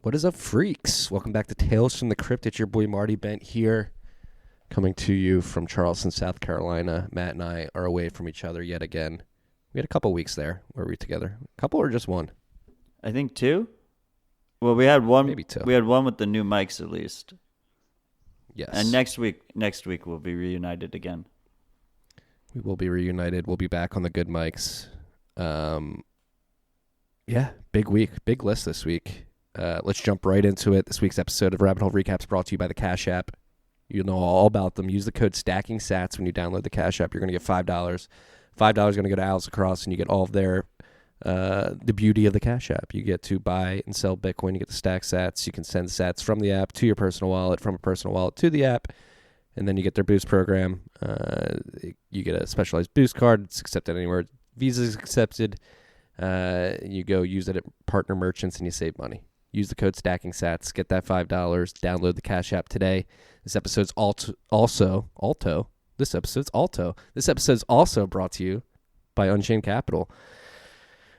What is up, freaks? Welcome back to Tales from the Crypt. It's your boy Marty Bent here, coming to you from Charleston, South Carolina. Matt and I are away from each other yet again. We had a couple weeks there where we were together. A couple or just one? I think two. Well, we had one. Maybe two. We had one with the new mics at least. Yes. And next week we'll be reunited again. We will be reunited. We'll be back on the good mics. Yeah, big week, big list this week. Let's jump right into it. This week's episode of Rabbit Hole Recaps brought to you by the Cash App. You'll know all about them. Use the code STACKINGSATS when you download the Cash App. You're going to get $5. $5 is going to go to Alice Across, and you get all of their the beauty of the Cash App. You get to buy and sell Bitcoin. You get to stack sats. You can send sats from the app to your personal wallet, from a personal wallet to the app, and then you get their boost program. You get a specialized boost card. It's accepted anywhere. Visa is accepted. You go use it at partner merchants, and you save money. Use the code STACKINGSATS. Get that $5. Download the Cash App today. This episode's This episode's also brought to you by Unchained Capital.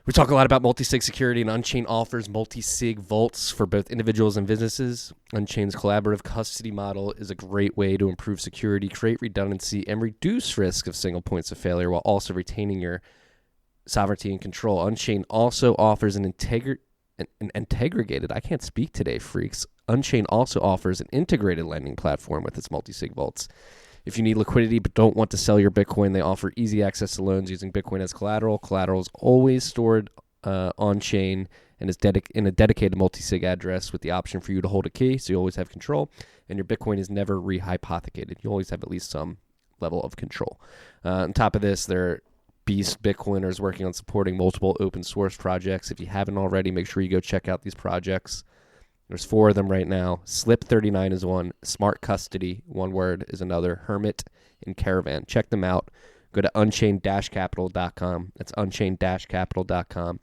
We talk a lot about multi-sig security, and Unchained offers multi-sig vaults for both individuals and businesses. Unchained's collaborative custody model is a great way to improve security, create redundancy, and reduce risk of single points of failure while also retaining your sovereignty and control. Unchained also offers an integrated, I can't speak today, freaks. Unchained also offers an integrated lending platform with its multi-sig vaults. If you need liquidity but don't want to sell your Bitcoin, they offer easy access to loans using Bitcoin as collateral. Collateral is always stored on-chain and is in a dedicated multi-sig address with the option for you to hold a key, so you always have control, and your Bitcoin is never rehypothecated. You always have at least some level of control. On top of this, they're beast Bitcoiners working on supporting multiple open source projects. If you haven't already, make sure you go check out these projects. There's 4 of them right now. Slip39 is one. Smart Custody, one word, is another. Hermit and Caravan. Check them out. Go to unchained-capital.com. That's unchained-capital.com.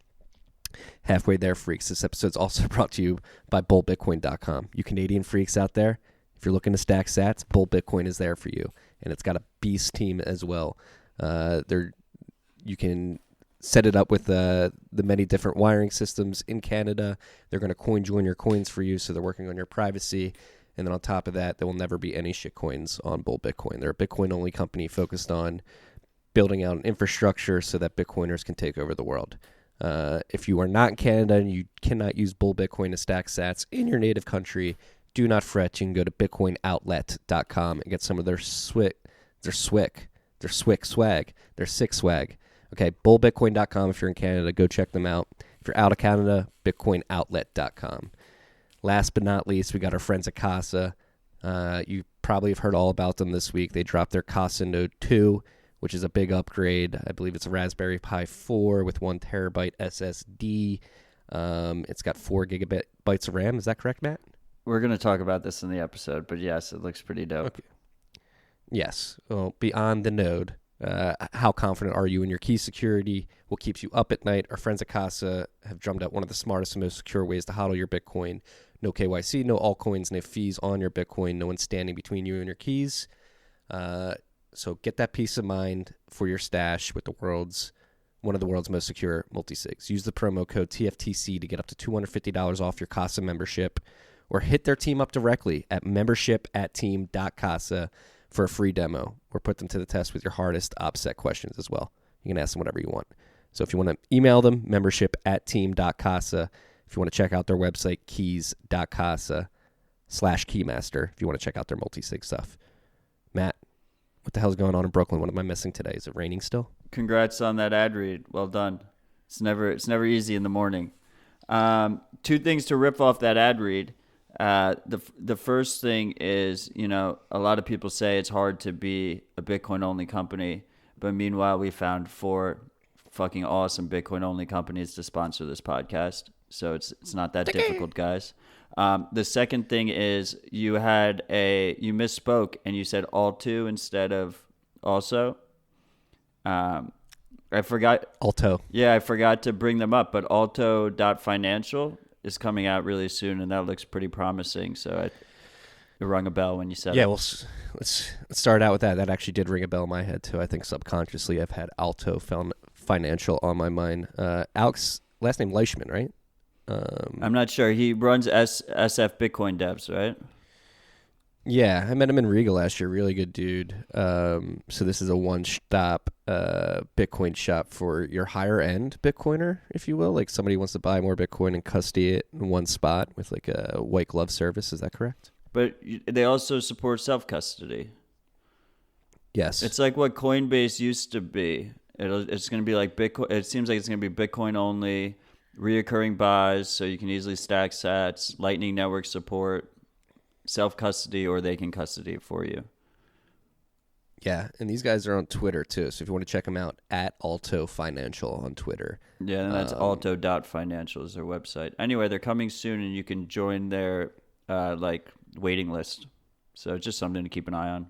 Halfway there, freaks. This episode's also brought to you by bullbitcoin.com. You Canadian freaks out there, if you're looking to stack sats, Bull Bitcoin is there for you. And it's got a beast team as well. You can set it up with the many different wiring systems in Canada. They're going to coin join your coins for you, so they're working on your privacy. And then on top of that, there will never be any shit coins on Bull Bitcoin. They're a Bitcoin-only company focused on building out an infrastructure so that Bitcoiners can take over the world. If you are not in Canada and you cannot use Bull Bitcoin to stack sats in your native country, do not fret. You can go to bitcoinoutlet.com and get some of their sick swag. Okay, bullbitcoin.com if you're in Canada. Go check them out. If you're out of Canada, bitcoinoutlet.com. Last but not least, we got our friends at Casa. You probably have heard all about them this week. They dropped their Casa Node 2, which is a big upgrade. I believe it's a Raspberry Pi 4 with 1 terabyte SSD. It's got 4 gigabytes of RAM. Is that correct, Matt? We're going to talk about this in the episode, but yes, it looks pretty dope. Okay. Yes. Well, beyond the node, how confident are you in your key security? What keeps you up at night? Our friends at Casa have drummed up one of the smartest and most secure ways to hodl your Bitcoin. No KYC, no altcoins, no fees on your Bitcoin. No one standing between you and your keys. So get that peace of mind for your stash with one of the world's most secure multi-sigs. Use the promo code TFTC to get up to $250 off your Casa membership, or hit their team up directly at membership@team.casa for a free demo, or put them to the test with your hardest OPSEC questions as well. You can ask them whatever you want. So if you want to email them, membership@team.casa. If you want to check out their website, keys.casa/keymaster, if you want to check out their multi-sig stuff. Matt, what the hell's going on in Brooklyn? What am I missing today? Is it raining still? Congrats on that ad read. Well done. It's never easy in the morning. 2 things to rip off that ad read. The first thing is, a lot of people say it's hard to be a Bitcoin-only company, but meanwhile, we found 4 fucking awesome Bitcoin-only companies to sponsor this podcast, so it's not that difficult, guys. The second thing is you misspoke and you said Alto instead of also. I forgot. Alto. Yeah, I forgot to bring them up, but Alto.financial is coming out really soon, and that looks pretty promising. So it rung a bell when you said it. Yeah, well, let's start out with that. That actually did ring a bell in my head, too. I think subconsciously I've had Alto Financial on my mind. Alex, last name Leishman, right? I'm not sure. He runs SF Bitcoin Devs, right? Yeah, I met him in Riga last year. Really good dude. So this is a one-stop Bitcoin shop for your higher-end Bitcoiner, if you will. Like somebody wants to buy more Bitcoin and custody it in one spot with like a white glove service. Is that correct? But they also support self-custody. Yes. It's like what Coinbase used to be. It's going to be like Bitcoin. It seems like it's going to be Bitcoin only, reoccurring buys, so you can easily stack sats, Lightning Network support, self-custody, or they can custody it for you. Yeah, and these guys are on Twitter too. So if you want to check them out, at Alto Financial on Twitter. Yeah, and that's alto.financial is their website. Anyway, they're coming soon, and you can join their waiting list. So it's just something to keep an eye on.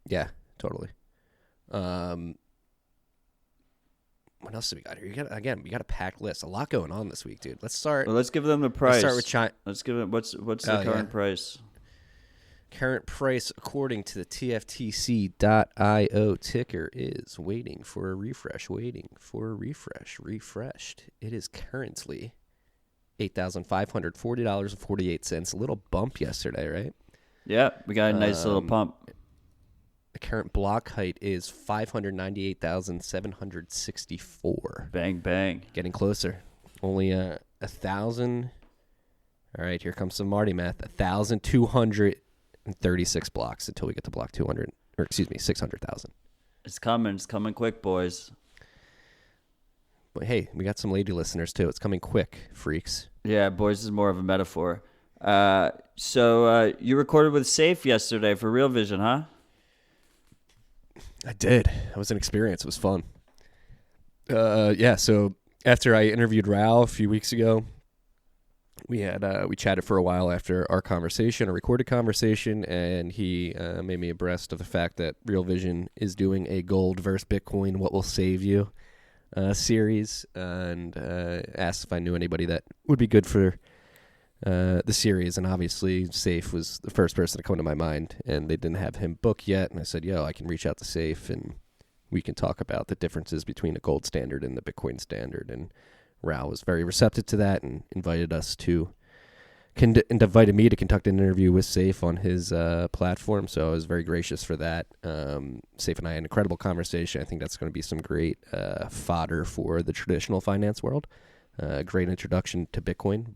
Yeah, totally. What else do we got here? We got a packed list. A lot going on this week, dude. Let's start. Well, let's give them the price. Let's start with China. Let's give them what's the current price? Current price, according to the TFTC.io ticker, is waiting for a refresh. Refreshed. It is currently $8,540.48. A little bump yesterday, right? Yeah, we got a nice little pump. The current block height is 598,764. Bang, bang. Getting closer. Only 1,000. All right, here comes some Marty math. 1,236 blocks until we get to block 200, or excuse me, 600,000. It's coming. It's coming quick, boys. But hey, we got some lady listeners too. It's coming quick, freaks. Yeah, boys is more of a metaphor. So you recorded with Saif yesterday for Real Vision, huh? I did. It was an experience. It was fun. Yeah. So after I interviewed Rao a few weeks ago, we chatted for a while after our conversation, a recorded conversation, and he made me abreast of the fact that Real Vision is doing a gold versus Bitcoin, what will save you series, and asked if I knew anybody that would be good for the series, and obviously Saif was the first person to come to my mind, and they didn't have him booked yet, and I said, I can reach out to Saif and we can talk about the differences between the gold standard and the Bitcoin standard, and Rao was very receptive to that and invited me to conduct an interview with Saif on his platform, so I was very gracious for that. Saif and I had an incredible conversation. I think that's going to be some great fodder for the traditional finance world, great introduction to Bitcoin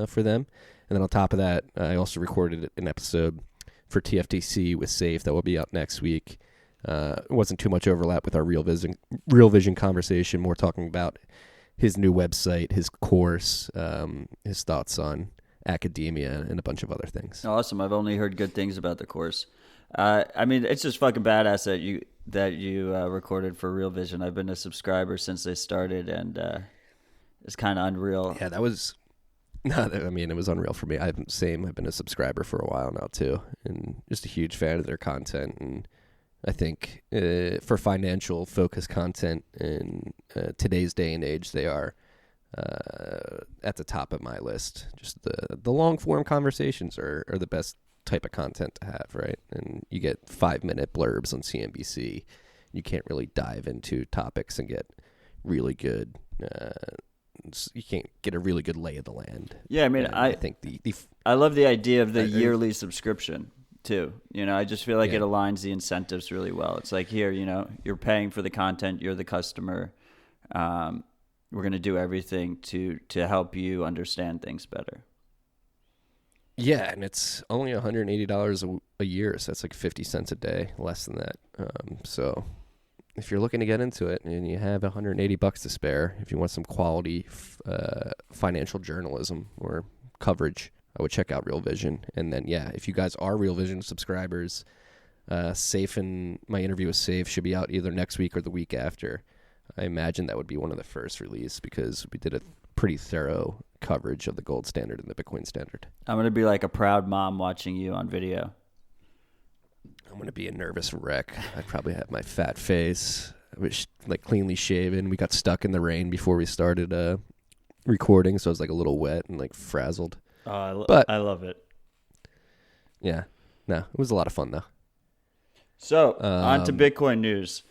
for them. And then on top of that, I also recorded an episode for TFTC with Saif that will be out next week. It wasn't too much overlap with our Real Vision conversation, more talking about his new website, his course, his thoughts on academia, and a bunch of other things. Awesome. I've only heard good things about the course. I mean, it's just fucking badass that you recorded for Real Vision. I've been a subscriber since they started, and it's kind of unreal. Yeah, that was... No, I mean, it was unreal for me. I've been a subscriber for a while now, too, and just a huge fan of their content. And I think for financial focused content in today's day and age, they are at the top of my list. Just the long-form conversations are the best type of content to have, right? And you get 5-minute blurbs on CNBC. You can't really dive into topics and get really good... you can't get a really good lay of the land. Yeah, I mean, I think I love the idea of the yearly subscription too. I just feel like it aligns the incentives really well. It's like, here, you're paying for the content, you're the customer. We're going to do everything to help you understand things better. Yeah, and it's only $180 a year, so that's like 50 cents a day, less than that. So if you're looking to get into it and you have $180 to spare, if you want some quality financial journalism or coverage, I would check out Real Vision. And then, if you guys are Real Vision subscribers, Saif and my interview with Saif should be out either next week or the week after. I imagine that would be one of the first release because we did a pretty thorough coverage of the gold standard and the Bitcoin standard. I'm going to be like a proud mom watching you on video. I'm going to be a nervous wreck. I'd probably have my fat face, which like cleanly shaven. We got stuck in the rain before we started recording, so I was like a little wet and like frazzled. But I love it. Yeah. No, it was a lot of fun though. So, on to Bitcoin news.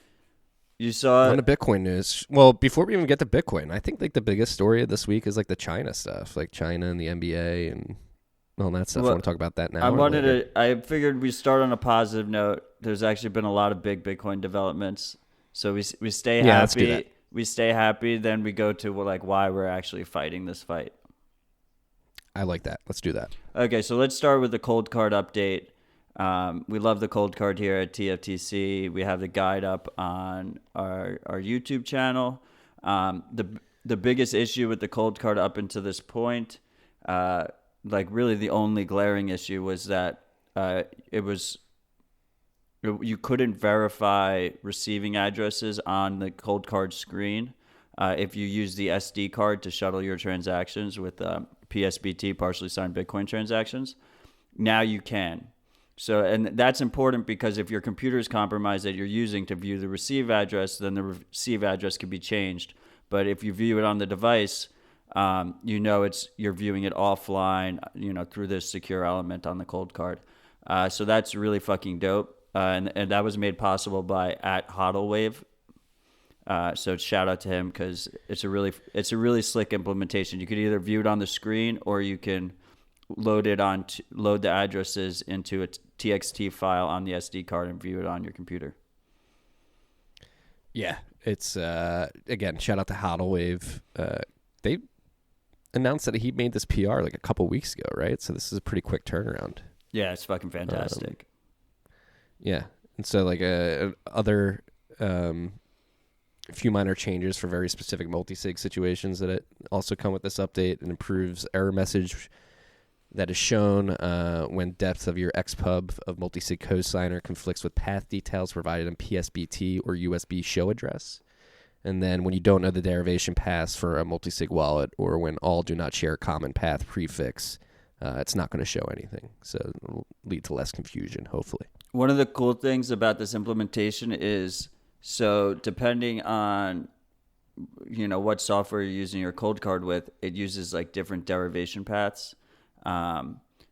You saw On the Bitcoin news. Well, before we even get to Bitcoin, I think like the biggest story of this week is like the China stuff, like China and the NBA and all that stuff. Well, You want to talk about that now? I figured we start on a positive note. There's actually been a lot of big Bitcoin developments. So we stay happy. Let's do that. We stay happy. Then we go to like why we're actually fighting this fight. I like that. Let's do that. Okay, so let's start with the cold card update. We love the cold card here at TFTC. We have the guide up on our YouTube channel. The biggest issue with the cold card up until this point, like really the only glaring issue was that you couldn't verify receiving addresses on the cold card screen if you use the SD card to shuttle your transactions with PSBT, partially signed Bitcoin transactions. Now you can. So, and that's important because if your computer is compromised that you're using to view the receive address, then the receive address can be changed. But if you view it on the device, you're viewing it offline, through this secure element on the cold card. So that's really fucking dope. And that was made possible by @HODLWave. So shout out to him because it's a really slick implementation. You could either view it on the screen or you can load the addresses into a TXT file on the SD card and view it on your computer. Yeah, it's again, shout out to HODLWave. They announced that he made this PR like a couple weeks ago, right? So this is a pretty quick turnaround. Yeah, it's fucking fantastic. Yeah, and so like other few minor changes for very specific multi-sig situations that it also come with this update. It improves error message that is shown when depth of your XPub of multi-sig cosigner conflicts with path details provided in PSBT or USB show address. And then when you don't know the derivation paths for a multi-sig wallet or when all do not share a common path prefix, it's not going to show anything. So it'll lead to less confusion, hopefully. One of the cool things about this implementation is, so depending on what software you're using your cold card with, it uses like different derivation paths.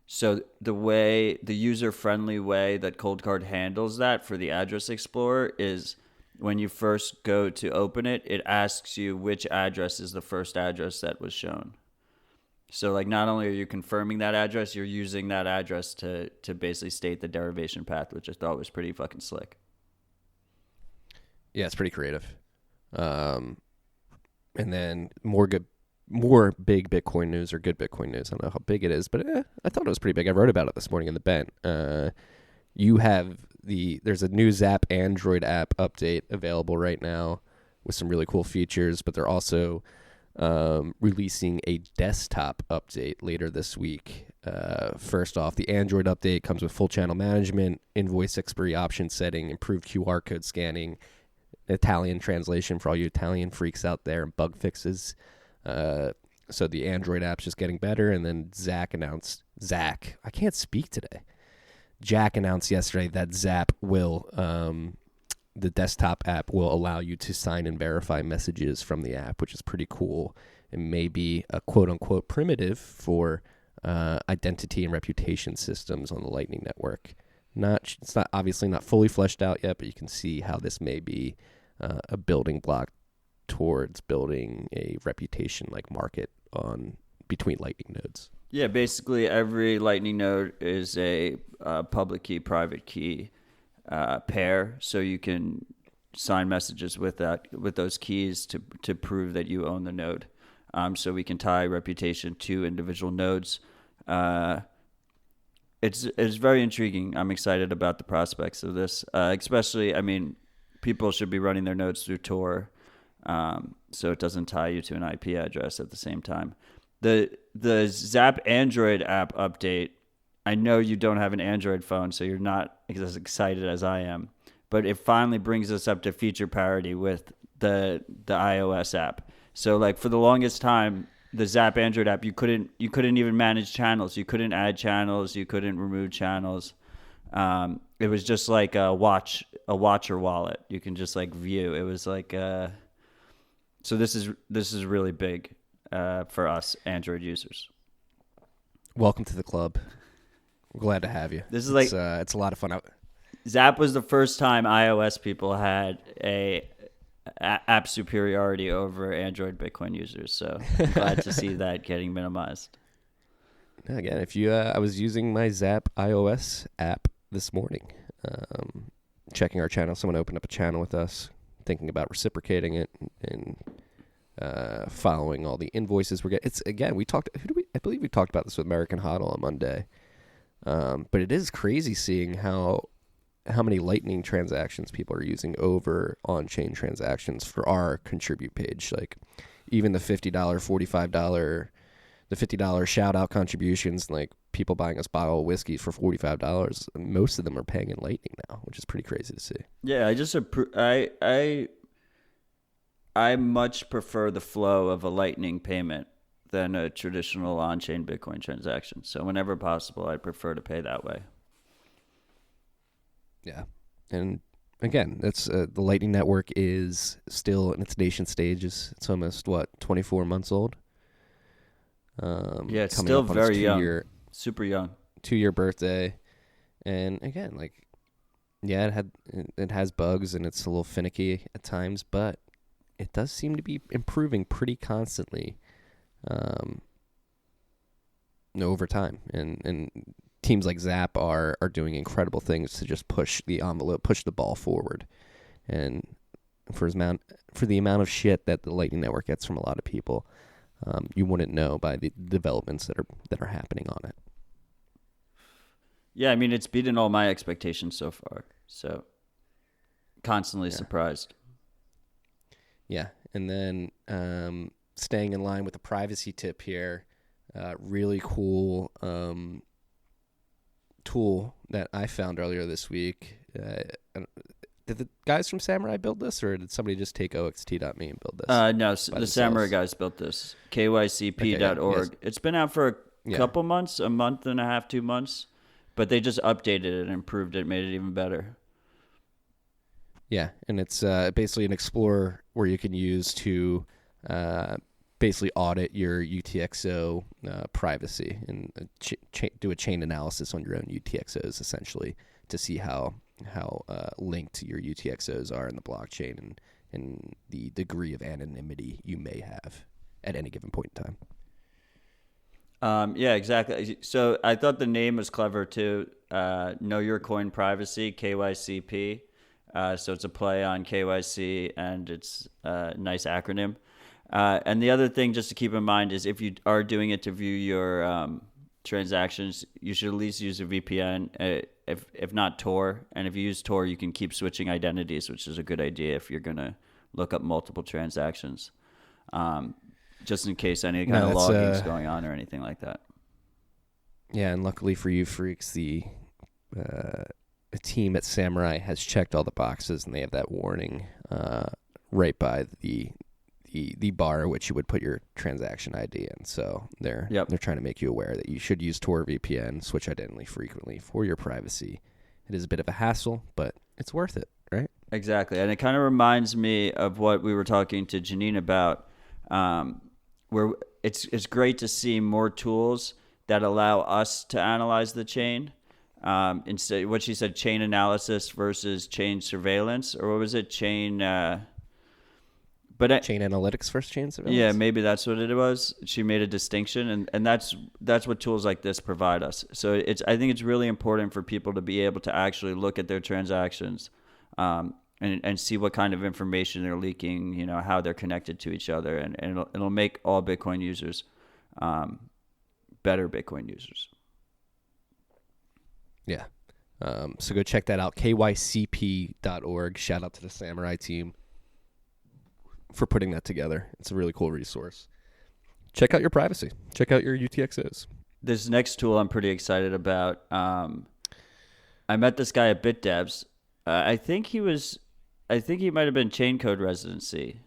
So the user-friendly way that cold card handles that for the address explorer is when you first go to open it, it asks you which address is the first address that was shown. So like not only are you confirming that address, you're using that address to basically state the derivation path, which I thought was pretty fucking slick. Yeah, it's pretty creative. And then more big Bitcoin news or good Bitcoin news. I don't know how big it is, but I thought it was pretty big. I wrote about it this morning in the Bent. There's a new Zap Android app update available right now with some really cool features, but they're also releasing a desktop update later this week. First off, the Android update comes with full channel management, invoice expiry option setting, improved QR code scanning, Italian translation for all you Italian freaks out there, and bug fixes. So the Android app's just getting better. And then Jack announced yesterday that Zap will, the desktop app will allow you to sign and verify messages from the app, which is pretty cool. It may be a quote-unquote primitive for identity and reputation systems on the Lightning Network. It's not obviously not fully fleshed out yet, but you can see how this may be a building block towards building a reputation-like market between Lightning nodes. Yeah, basically every Lightning node is a public key, private key pair, so you can sign messages with those keys to prove that you own the node. So we can tie reputation to individual nodes. It's very intriguing. I'm excited about the prospects of this, especially. People should be running their nodes through Tor, so it doesn't tie you to an IP address at the same time. The Zap Android app update, I know you don't have an Android phone, so you're not as excited as I am, but it finally brings us up to feature parity with the iOS app. So like for the longest time, the Zap Android app, you couldn't even manage channels. You couldn't add channels. You couldn't remove channels. It was just like a watcher wallet. You can just like view. It was like so this is really big for us Android users. Welcome to the club. We're glad to have you. This is it's a lot of fun. Zap was the first time iOS people had a app superiority over Android Bitcoin users. So I'm glad to see that getting minimized. Again, if you, I was using my Zap iOS app this morning, checking our channel. Someone opened up a channel with us, thinking about reciprocating it and following all the invoices we're getting. It's again, we talked. I believe we talked about this with American Hodl on Monday. But it is crazy seeing how many Lightning transactions people are using over on-chain transactions for our contribute page. Like even the $50, $45, the $50 shout-out contributions, like people buying us bottle of whiskey for $45. Most of them are paying in Lightning now, which is pretty crazy to see. Yeah, I much prefer the flow of a Lightning payment than a traditional on-chain Bitcoin transaction. So whenever possible, I prefer to pay that way. Yeah. And again, that's the Lightning Network is still in its nascent stages. It's almost, 24 months old? Yeah, it's still very young. Super young. 2-year birthday. And again, like, yeah, it has bugs and it's a little finicky at times, but it does seem to be improving pretty constantly over time. And teams like Zap are doing incredible things to just push the envelope, push the ball forward. And for the amount of shit that the Lightning Network gets from a lot of people, you wouldn't know by the developments that are happening on it. Yeah, I mean, it's beaten all my expectations so far. So constantly surprised. Yeah. And then staying in line with the privacy tip here, really cool tool that I found earlier this week. Did the guys from Samurai build this, or did somebody just take oxt.me and build this? No, the Samurai guys built this. KYCP.org. Okay, it's been out for a couple months, a month and a half, 2 months, but they just updated it and improved it, made it even better. Yeah, and it's basically an explorer where you can use to basically audit your UTXO privacy and do a chain analysis on your own UTXOs, essentially, to see how linked your UTXOs are in the blockchain and the degree of anonymity you may have at any given point in time. Yeah, exactly. So I thought the name was clever too. Know Your Coin Privacy, KYCP. So it's a play on KYC, and it's a nice acronym. And the other thing just to keep in mind is if you are doing it to view your transactions, you should at least use a VPN, if not Tor. And if you use Tor, you can keep switching identities, which is a good idea if you're going to look up multiple transactions, just in case any kind of logging is going on or anything like that. Yeah, and luckily for you freaks, the team at Samurai has checked all the boxes, and they have that warning right by the bar which you would put your transaction ID in. So they're trying to make you aware that you should use Tor VPN, switch identity frequently for your privacy. It is a bit of a hassle, but it's worth it, right? Exactly. And it kind of reminds me of what we were talking to Janine about, where it's great to see more tools that allow us to analyze the chain. Instead, what she said, chain analysis versus chain surveillance, or what was it? Chain analytics versus chain surveillance. Yeah, maybe that's what it was. She made a distinction, and that's what tools like this provide us. So I think it's really important for people to be able to actually look at their transactions, and see what kind of information they're leaking. You know, how they're connected to each other, and it'll make all Bitcoin users better Bitcoin users. Yeah. So go check that out, kycp.org. Shout out to the Samurai team for putting that together. It's a really cool resource. Check out your privacy. Check out your UTXOs. This next tool I'm pretty excited about. I met this guy at BitDevs. I think he might have been Chain Code Residency.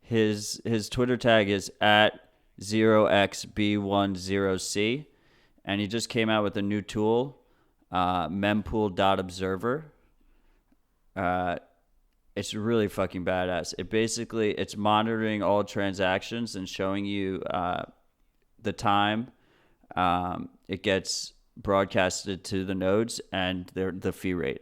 His Twitter tag is at 0xb10c. And he just came out with a new tool, mempool.observer. It's really fucking badass. It's monitoring all transactions and showing you the time. It gets broadcasted to the nodes and the fee rate.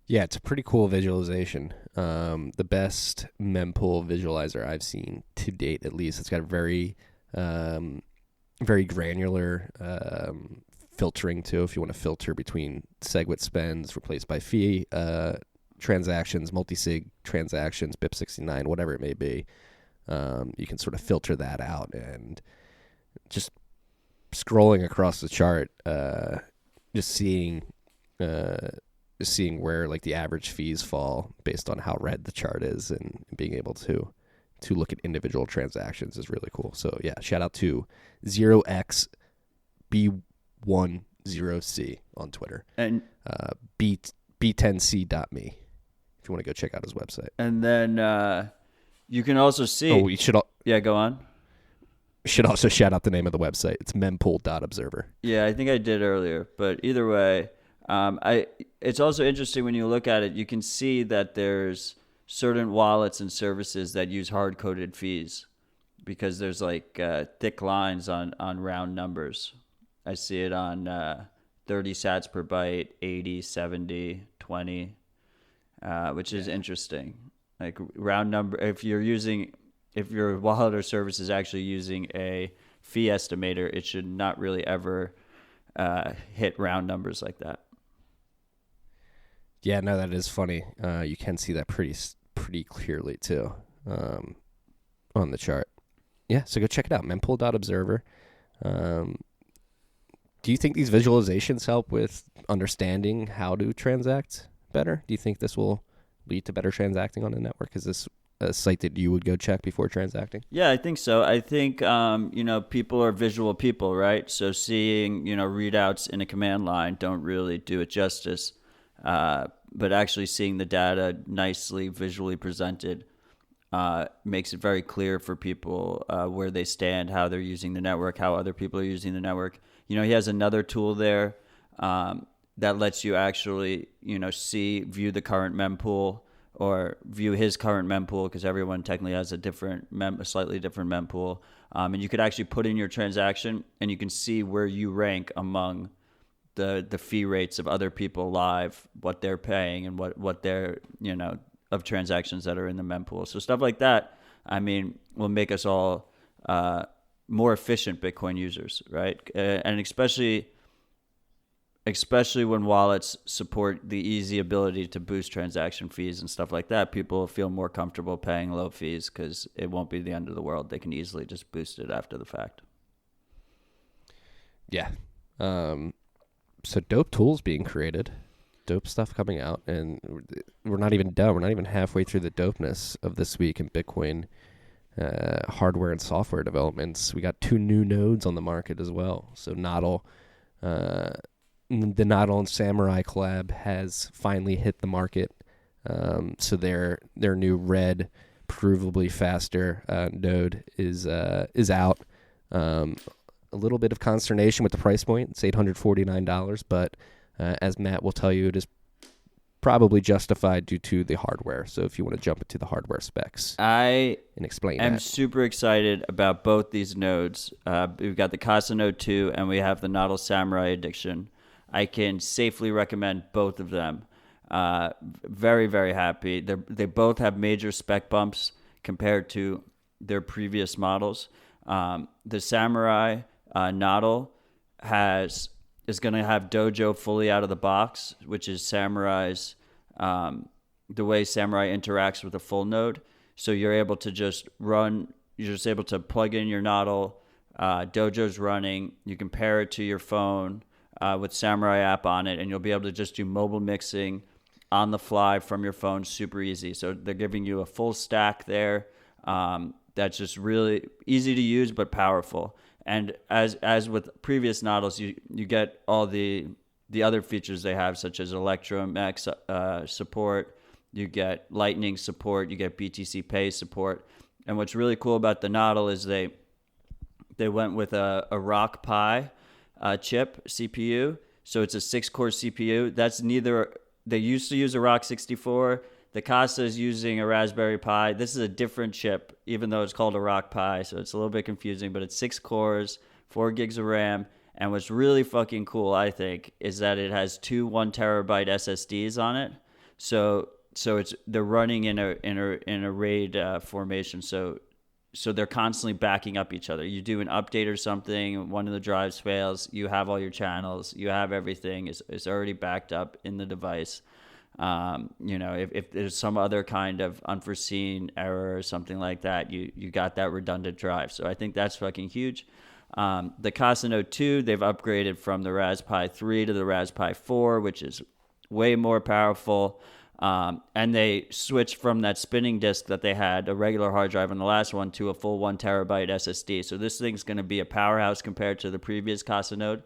Yeah, it's a pretty cool visualization. The best mempool visualizer I've seen to date, at least. It's got a very granular filtering too. If you want to filter between SegWit spends replaced by fee transactions, multi-sig transactions, BIP69, whatever it may be, you can sort of filter that out. And just scrolling across the chart, just seeing where like the average fees fall based on how red the chart is, and being able to look at individual transactions is really cool. So yeah, shout out to 0xB10C on Twitter, And b10c.me if you want to go check out his website. and then you can also see. Oh, we should Yeah, go on. also shout out the name of the website. It's mempool.observer. Yeah, I think I did earlier, but either way, it's also interesting when you look at it. You can see that there's certain wallets and services that use hard-coded fees because there's like thick lines on round numbers. I see it on 30 sats per byte, 80, 70, 20, which is interesting. Like round number, if your wallet or service is actually using a fee estimator, it should not really ever hit round numbers like that. Yeah, no, that is funny. You can see that pretty clearly too on the chart. Yeah, so go check it out, mempool.observer. Do you think these visualizations help with understanding how to transact better? Do you think this will lead to better transacting on the network? Is this a site that you would go check before transacting? Yeah, I think so. I think, people are visual people, right? So seeing, readouts in a command line don't really do it justice. But actually seeing the data nicely visually presented makes it very clear for people where they stand, how they're using the network, how other people are using the network. He has another tool there that lets you actually, view the current mempool or view his current mempool, because everyone technically has a slightly different mempool. And you could actually put in your transaction and you can see where you rank among the fee rates of other people live, what they're paying and what they're, of transactions that are in the mempool. So stuff like that, will make us all more efficient Bitcoin users, right? And especially when wallets support the easy ability to boost transaction fees and stuff like that, people feel more comfortable paying low fees because it won't be the end of the world. They can easily just boost it after the fact. Yeah. So dope tools being created, dope stuff coming out, and we're not even done. We're not even halfway through the dopeness of this week in Bitcoin hardware and software developments. We got 2 new nodes on the market as well. So Nodl, the Nodl and Samurai collab has finally hit the market. So their new red, provably faster node is out. A little bit of consternation with the price point. It's $849, but as Matt will tell you, it is probably justified due to the hardware. So if you want to jump into the hardware specs and explain I'm that. super excited about both these nodes. We've got the Casa Node 2 and we have the Nodl Samurai Edition. I can safely recommend both of them. Very, very happy. They both have major spec bumps compared to their previous models. The Samurai Nodl is going to have Dojo fully out of the box, which is Samurai's the way Samurai interacts with a full node. So you're able to you're just able to plug in your Nodl, Dojo's running, you can pair it to your phone with Samurai app on it, and you'll be able to just do mobile mixing on the fly from your phone, super easy. So they're giving you a full stack there that's just really easy to use but powerful. And as with previous Nodls, you get all the other features they have, such as Electrum X support, you get Lightning support, you get BTC Pay support. And what's really cool about the Nodl is they went with a Rock Pi chip CPU. So it's a 6-core CPU. They used to use a Rock 64. The Casa is using a Raspberry Pi. This is a different chip, even though it's called a Rock Pi, so it's a little bit confusing, but it's 6 cores, 4 gigs of RAM, and what's really fucking cool, I think, is that it has 2 1 terabyte SSDs on it. So they're running in a RAID formation. So they're constantly backing up each other. You do an update or something, one of the drives fails, you have all your channels, you have everything. It's already backed up in the device. If there's some other kind of unforeseen error or something like that, you got that redundant drive. So I think that's fucking huge. The Casa Note 2, they've upgraded from the Raspberry Pi 3 to the Raspberry Pi 4, which is way more powerful. And they switched from that spinning disk that they had, a regular hard drive on the last one, to a full 1 terabyte SSD. So this thing's going to be a powerhouse compared to the previous Casa Note.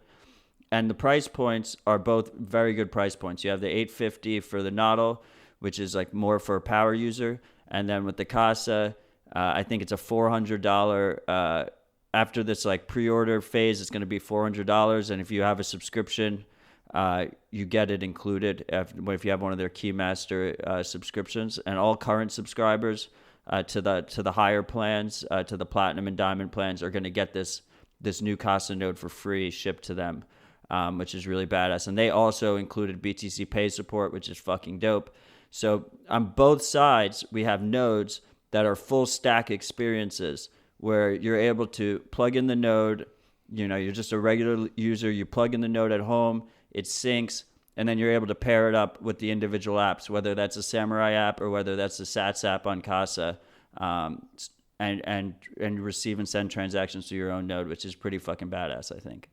And the price points are both very good price points. You have the $850 for the Nautil, which is like more for a power user. And then with the Casa, I think it's a $400. After this like pre-order phase, it's going to be $400. And if you have a subscription, you get it included if you have one of their Keymaster subscriptions. And all current subscribers to the higher plans, to the Platinum and Diamond plans, are going to get this new Casa Note for free shipped to them. Which is really badass. And they also included BTC Pay support, which is fucking dope. So on both sides, we have nodes that are full stack experiences where you're able to plug in the node. You're just a regular user. You plug in the node at home, it syncs, and then you're able to pair it up with the individual apps, whether that's a Samurai app or whether that's the Sats app on Casa, and receive and send transactions to your own node, which is pretty fucking badass, I think.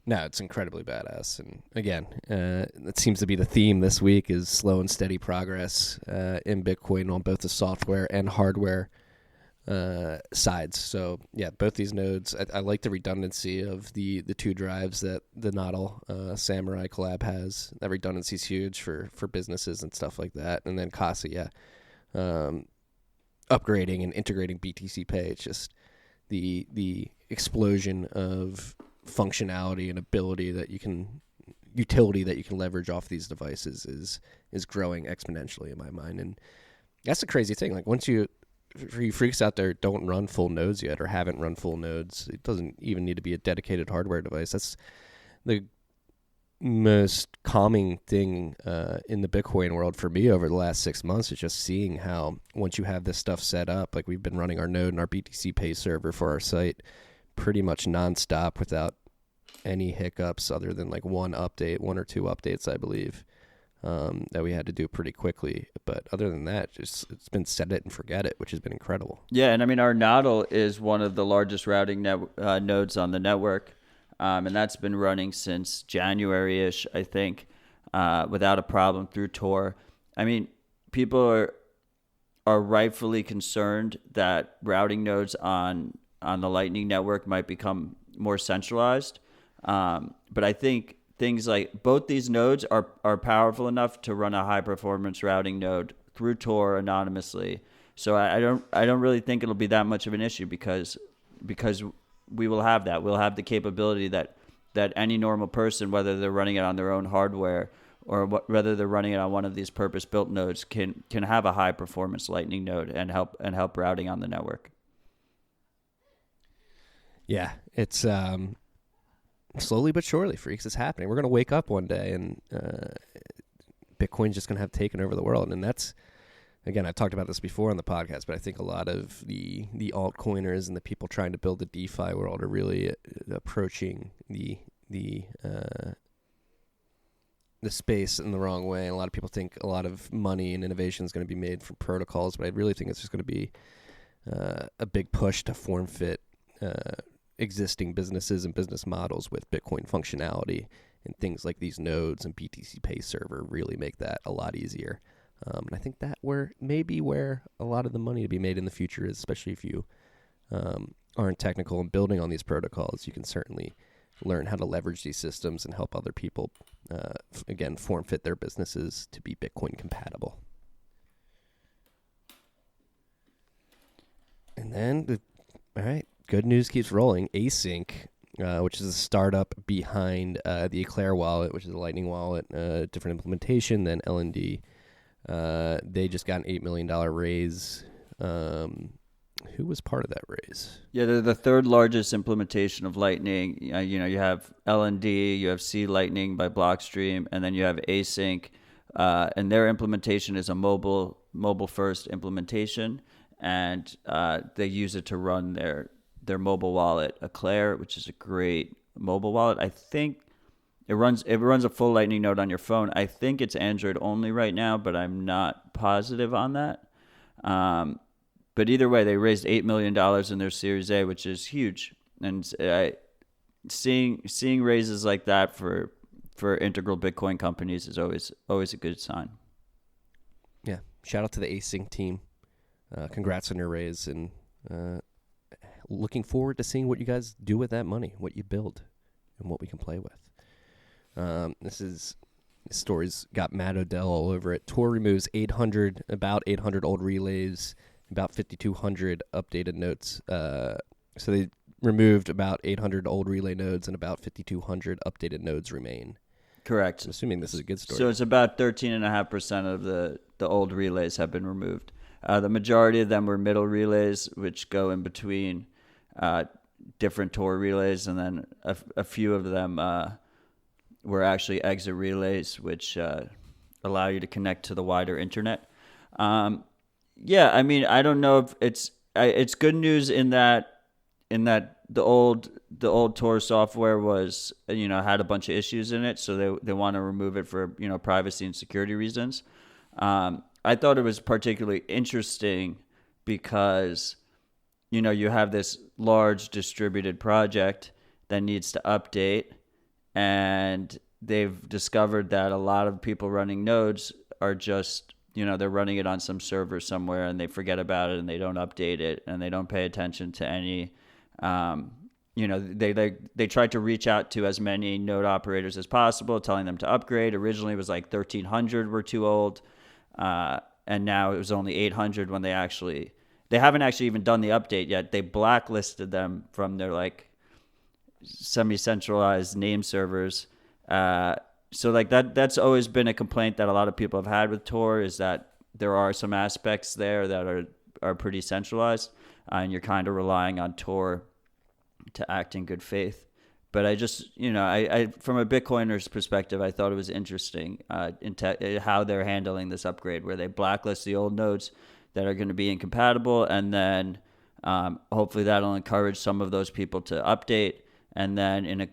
No, it's incredibly badass. And again, it seems to be the theme this week is slow and steady progress in Bitcoin on both the software and hardware sides. So yeah, both these nodes, I like the redundancy of the two drives that the Nautil Samurai collab has. That redundancy is huge for businesses and stuff like that. And then Casa, yeah, upgrading and integrating BTC Pay. It's just the explosion of functionality and utility that you can leverage off these devices is growing exponentially in my mind. And that's the crazy thing. Like, once for you freaks out there don't run full nodes yet or haven't run full nodes, it doesn't even need to be a dedicated hardware device. That's the most calming thing in the Bitcoin world for me over the last 6 months, is just seeing how once you have this stuff set up, like we've been running our node and our BTC Pay server for our site pretty much nonstop without any hiccups other than like one or two updates, I believe, that we had to do pretty quickly. But other than that, it's been set it and forget it, which has been incredible. Yeah, and I mean, our Nautil is one of the largest routing nodes on the network, and that's been running since January-ish, I think, without a problem through Tor. I mean, people are rightfully concerned that routing nodes on the Lightning Network might become more centralized. But I think things like both these nodes are powerful enough to run a high performance routing node through Tor anonymously. So I don't really think it'll be that much of an issue because we will have that. We'll have the capability that any normal person, whether they're running it on their own hardware or whether they're running it on one of these purpose-built nodes, can have a high performance Lightning node and help routing on the network. Yeah, it's slowly but surely, freaks, it's happening. We're going to wake up one day and Bitcoin's just going to have taken over the world. And that's, again, I've talked about this before on the podcast, but I think a lot of the altcoiners and the people trying to build the DeFi world are really approaching the space in the wrong way. And a lot of people think a lot of money and innovation is going to be made from protocols, but I really think it's just going to be a big push to form fit existing businesses and business models with Bitcoin functionality, and things like these nodes and BTC Pay server really make that a lot easier. And I think that maybe where a lot of the money to be made in the future is, especially if you aren't technical and building on these protocols. You can certainly learn how to leverage these systems and help other people, again, form fit their businesses to be Bitcoin compatible. And then, all right, good news keeps rolling. Async, which is a startup behind the Eclair wallet, which is a Lightning wallet, different implementation than LND. They just got an $8 million raise. Who was part of that raise? Yeah, they're the third largest implementation of Lightning. You have LND, you have C Lightning by Blockstream, and then you have Async, and their implementation is a mobile first implementation, and they use it to run their mobile wallet, Eclair, which is a great mobile wallet. I think it runs a full Lightning node on your phone. I think it's Android only right now, but I'm not positive on that. But either way, they raised $8 million in their Series A, which is huge. And seeing raises like that for integral Bitcoin companies is always a good sign. Yeah, shout out to the Async team. Congrats on your raise, and looking forward to seeing what you guys do with that money, what you build, and what we can play with. This story's got Matt Odell all over it. Tor removes about 800 old relays, about 5,200 updated nodes. So they removed about 800 old relay nodes, and about 5,200 updated nodes remain. Correct. I'm assuming this is a good story. So it's about 13.5% of the old relays have been removed. The majority of them were middle relays, which go in between different Tor relays, and then a few of them were actually exit relays, which allow you to connect to the wider internet. Yeah, I mean, I don't know if it's good news in that the old Tor software was, had a bunch of issues in it, so they want to remove it for privacy and security reasons. I thought it was particularly interesting because you have this large distributed project that needs to update, and they've discovered that a lot of people running nodes are just they're running it on some server somewhere, and they forget about it, and they don't update it, and they don't pay attention to any they tried to reach out to as many node operators as possible, telling them to upgrade. Originally it was like 1,300 were too old, and now it was only 800 when they haven't actually even done the update yet. They blacklisted them from their semi-centralized name servers. So that's always been a complaint that a lot of people have had with Tor, is that there are some aspects there that are pretty centralized, and you're kind of relying on Tor to act in good faith. But I just, I from a Bitcoiner's perspective, I thought it was interesting how they're handling this upgrade, where they blacklist the old nodes that are going to be incompatible, and then hopefully that'll encourage some of those people to update, and then in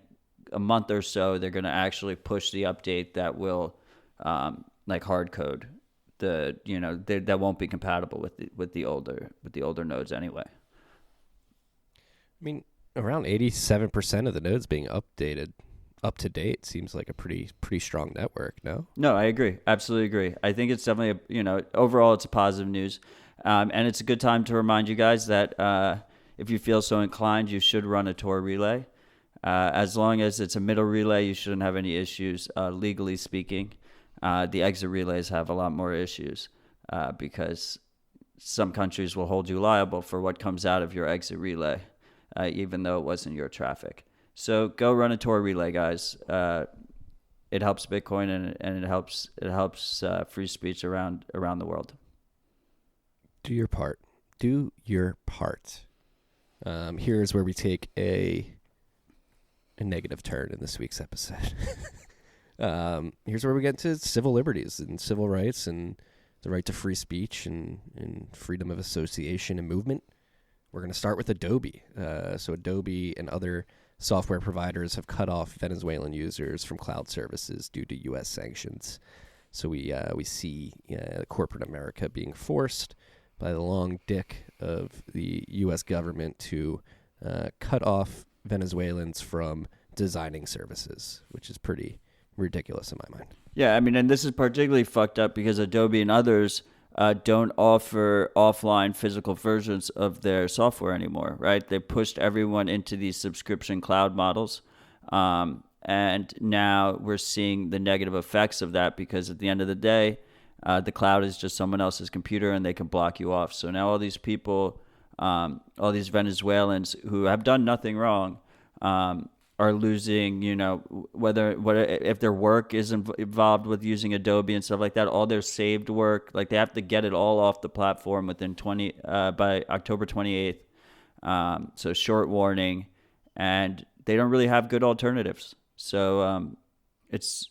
a month or so, they're going to actually push the update that will hard code that won't be compatible with the older nodes anyway. I mean, around 87% of the nodes being updated up to date seems like a pretty strong network. No, I agree, absolutely agree. I think it's definitely overall it's a positive news, and it's a good time to remind you guys that if you feel so inclined, you should run a Tor relay. As long as it's a middle relay, you shouldn't have any issues, legally speaking. The exit relays have a lot more issues because some countries will hold you liable for what comes out of your exit relay, even though it wasn't your traffic. So go run a Tor relay, guys. It helps Bitcoin, and it helps free speech around the world. Do your part. Do your part. Here's where we take a negative turn in this week's episode. Here's where we get to civil liberties and civil rights and the right to free speech and freedom of association and movement. We're going to start with Adobe. So Adobe and other software providers have cut off Venezuelan users from cloud services due to U.S. sanctions. So we see corporate America being forced by the long dick of the U.S. government to cut off Venezuelans from designing services, which is pretty ridiculous in my mind. Yeah, I mean, and this is particularly fucked up because Adobe and others don't offer offline physical versions of their software anymore, right? They pushed everyone into these subscription cloud models, and now we're seeing the negative effects of that because at the end of the day, the cloud is just someone else's computer and they can block you off. So now all these people, all these Venezuelans who have done nothing wrong, are losing, if their work is involved with using Adobe and stuff like that, all their saved work, like they have to get it all off the platform within by October 28th. So short warning, and they don't really have good alternatives. So it's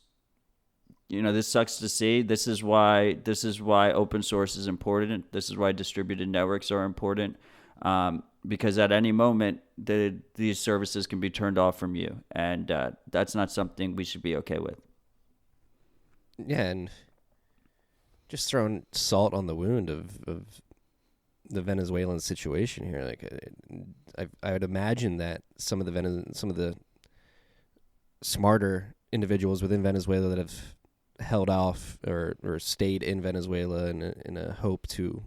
this sucks to see. This is why open source is important. This is why distributed networks are important. Because at any moment, these services can be turned off from you, and that's not something we should be okay with. Yeah, and just throwing salt on the wound of the Venezuelan situation here. Like, I would imagine that some of the smarter individuals within Venezuela that have held off or stayed in Venezuela in a hope to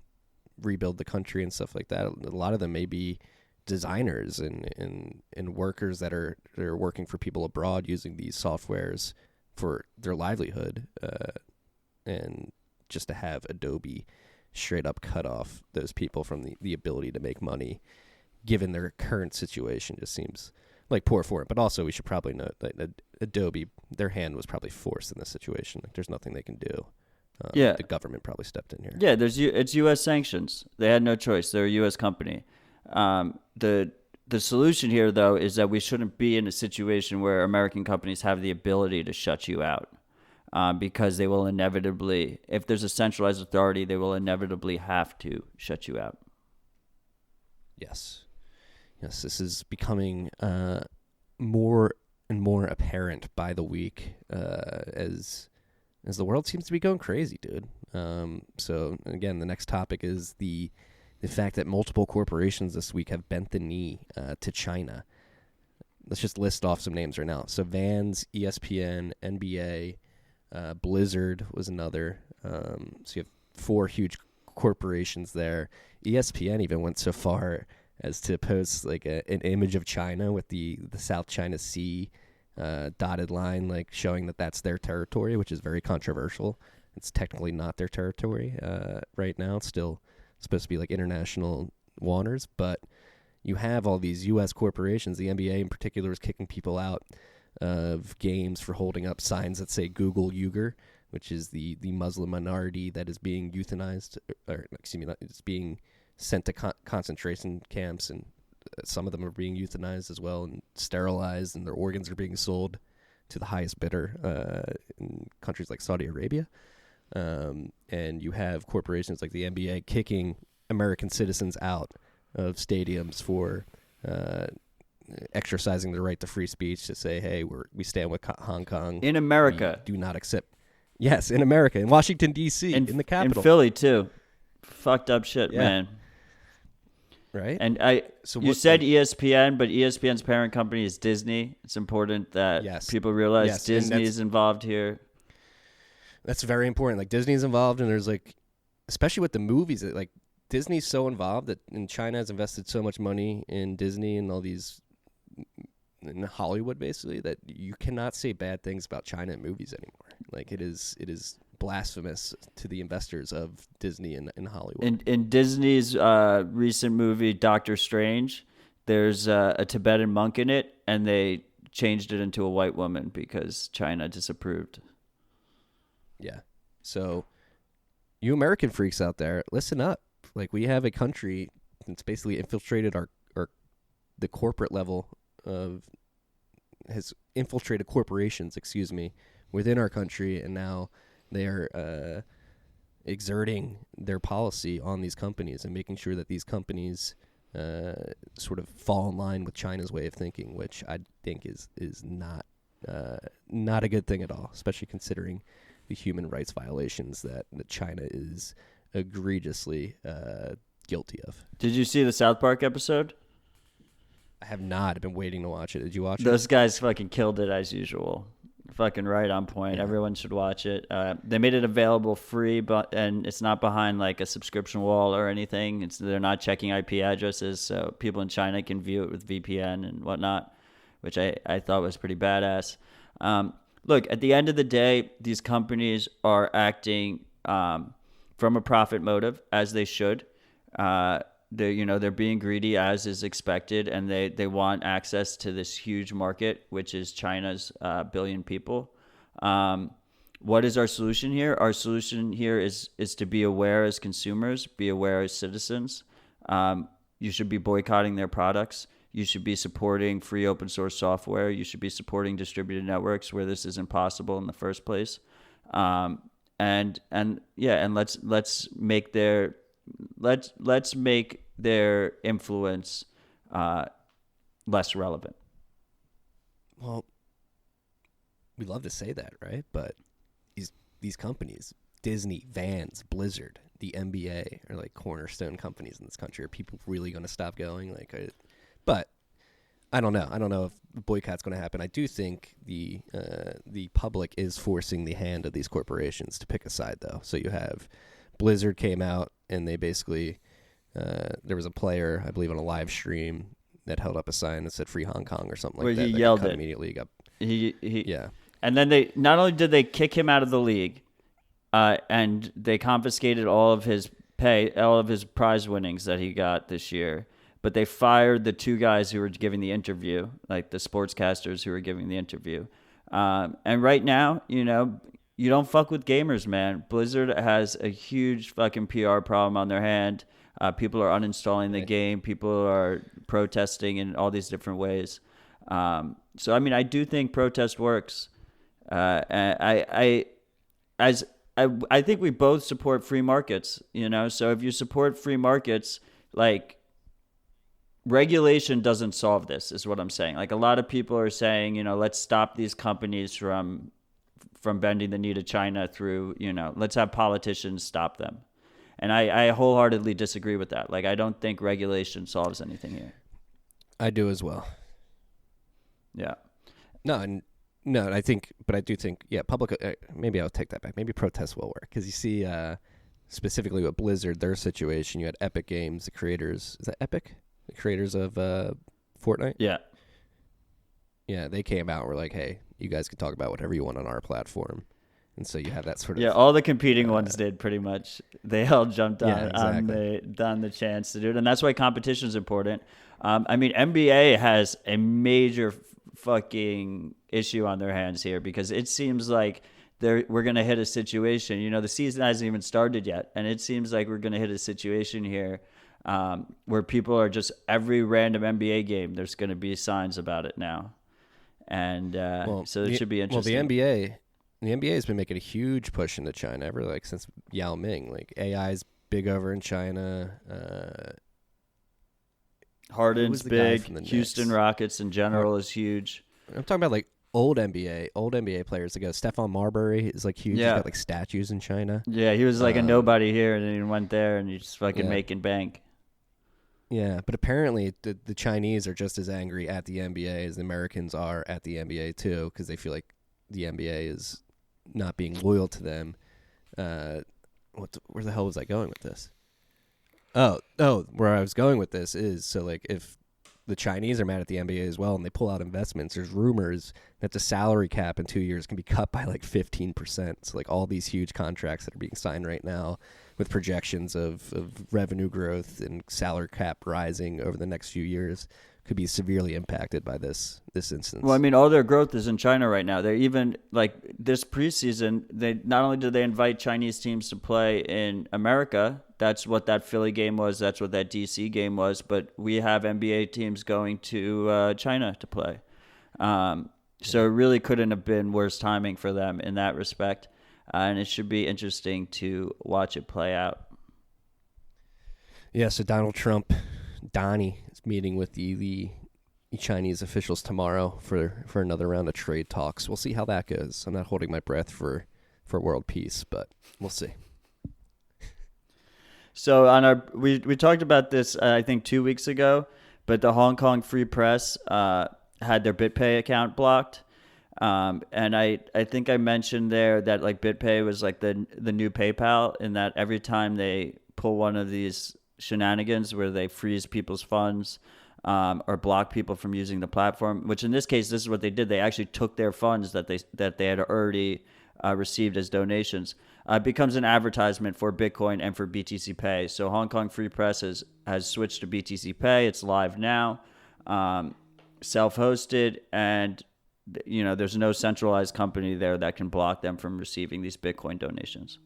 rebuild the country and stuff like that. A lot of them may be designers and workers that are working for people abroad using these softwares for their livelihood, and just to have Adobe straight up cut off those people from the ability to make money given their current situation just seems like poor form. But also we should probably note that Adobe, their hand was probably forced in this situation. Like, there's nothing they can do. The government probably stepped in here. Yeah, it's U.S. sanctions. They had no choice. They're a U.S. company. The solution here, though, is that we shouldn't be in a situation where American companies have the ability to shut you out, because they will inevitably, if there's a centralized authority, they will inevitably have to shut you out. Yes, this is becoming more and more apparent by the week as the world seems to be going crazy, dude. So again, the next topic is the fact that multiple corporations this week have bent the knee to China. Let's just list off some names right now. So Vans, ESPN, NBA, Blizzard was another. So you have 4 huge corporations there. ESPN even went so far as to post like an image of China with the South China Sea dotted line, like showing that that's their territory, which is very controversial. It's technically not their territory right now. It's still supposed to be like international waters, but you have all these U.S. corporations. The NBA in particular is kicking people out of games for holding up signs that say Google Uyghur, which is the Muslim minority that is being euthanized, or excuse me, it's being sent to concentration camps, and some of them are being euthanized as well and sterilized, and their organs are being sold to the highest bidder in countries like Saudi Arabia. And you have corporations like the NBA kicking American citizens out of stadiums for exercising their right to free speech, to say, hey, we stand with Hong Kong. In America. We do not accept. Yes, in America, in Washington, D.C., in the capital. In Philly, too. Fucked up shit, man. Right? And you said ESPN, but ESPN's parent company is Disney. It's important that people realize Disney is involved here. That's very important. Like, Disney's involved, and there's like, especially with the movies, like Disney's so involved that China has invested so much money in Disney and all these in Hollywood, basically, that you cannot say bad things about China in movies anymore. Like, it is blasphemous to the investors of Disney in Hollywood. In Disney's recent movie Doctor Strange, there's a Tibetan monk in it, and they changed it into a white woman because China disapproved. Yeah. So you American freaks out there, listen up. Like, we have a country that's basically infiltrated the corporate level has infiltrated corporations, within our country, and now they are exerting their policy on these companies and making sure that these companies sort of fall in line with China's way of thinking, which I think is not a good thing at all, especially considering the human rights violations that China is egregiously guilty of. Did you see the South Park episode? I have not. I've been waiting to watch it. Did you watch it? Those guys fucking killed it as usual. Fucking right on point. Yeah. Everyone should watch it. They made it available free, and it's not behind like a subscription wall or anything. They're not checking IP addresses, so people in China can view it with VPN and whatnot, which I thought was pretty badass. Look, at the end of the day, these companies are acting from a profit motive, as they should. They're being greedy, as is expected, and they want access to this huge market, which is China's billion people. What is our solution here? Our solution here is to be aware as consumers, be aware as citizens. You should be boycotting their products. You should be supporting free open source software. You should be supporting distributed networks where this is impossible in the first place. And let's make their influence less relevant. Well, we love to say that, right? But these companies, Disney, Vans, Blizzard, the NBA, are like cornerstone companies in this country. Are people really going to stop going? But I don't know. I don't know if the boycott's going to happen. I do think the public is forcing the hand of these corporations to pick a side, though. So you have Blizzard came out and they basically there was a player, I believe, on a live stream that held up a sign that said "Free Hong Kong" or something like that. He yelled it immediately. Yeah. And then they not only did they kick him out of the league, and they confiscated all of his pay, all of his prize winnings that he got this year, but they fired the two guys who were giving the interview, like the sportscasters who were giving the interview. And right now, you don't fuck with gamers, man. Blizzard has a huge fucking PR problem on their hand. People are uninstalling the game. People are protesting in all these different ways. So, I mean, I do think protest works. I think we both support free markets, So if you support free markets, like, regulation doesn't solve this, is what I'm saying. Like, a lot of people are saying, let's stop these companies from bending the knee to China through, let's have politicians stop them. And I wholeheartedly disagree with that. Like, I don't think regulation solves anything here. I do as well. Yeah. No, I do think, public, maybe I'll take that back. Maybe protests will work. Because you see, specifically with Blizzard, their situation, you had Epic Games, the creators, is that Epic? The creators of Fortnite? Yeah. Yeah, they came out and were like, hey, you guys can talk about whatever you want on our platform. And so you have that sort of... Yeah, all the competing ones did pretty much. They all jumped on, exactly. on the chance to do it. And that's why competition is important. I mean, NBA has a major fucking issue on their hands here because it seems like we're going to hit a situation. The season hasn't even started yet. And it seems like we're going to hit a situation here where people are just... Every random NBA game, there's going to be signs about it now. And so it should be interesting. Well, the NBA has been making a huge push into China ever since Yao Ming. Like, AI is big over in China. Harden's big. Houston Rockets in general is huge. I'm talking about old NBA players ago. Stephon Marbury is huge. Yeah. He's got statues in China. Yeah, he was a nobody here, and then he went there, and he's just fucking making bank. Yeah, but apparently the Chinese are just as angry at the NBA as the Americans are at the NBA too, because they feel like the NBA is not being loyal to them. Where the hell was I going with this? Oh, where I was going with this is, if the Chinese are mad at the NBA as well and they pull out investments, there's rumors that the salary cap in 2 years can be cut by 15%. So all these huge contracts that are being signed right now with projections of revenue growth and salary cap rising over the next few years could be severely impacted by this instance. Well, I mean, all their growth is in China right now. They're even this preseason, they not only did they invite Chinese teams to play in America, that's what that Philly game was, that's what that DC game was, but we have NBA teams going to China to play. So it really couldn't have been worse timing for them in that respect. And it should be interesting to watch it play out. Yeah, so Donald Trump, Donnie, is meeting with the Chinese officials tomorrow for another round of trade talks. We'll see how that goes. I'm not holding my breath for world peace, but we'll see. So we talked about this, I think 2 weeks ago, but the Hong Kong Free Press had their BitPay account blocked. And I think I mentioned there that BitPay was the new PayPal, in that every time they pull one of these shenanigans where they freeze people's funds or block people from using the platform, which in this case, this is what they did. They actually took their funds that they had already received as donations. Becomes an advertisement for Bitcoin and for BTC Pay. So Hong Kong Free Press has switched to BTC Pay. It's live now, self-hosted, and there's no centralized company there that can block them from receiving these Bitcoin donations.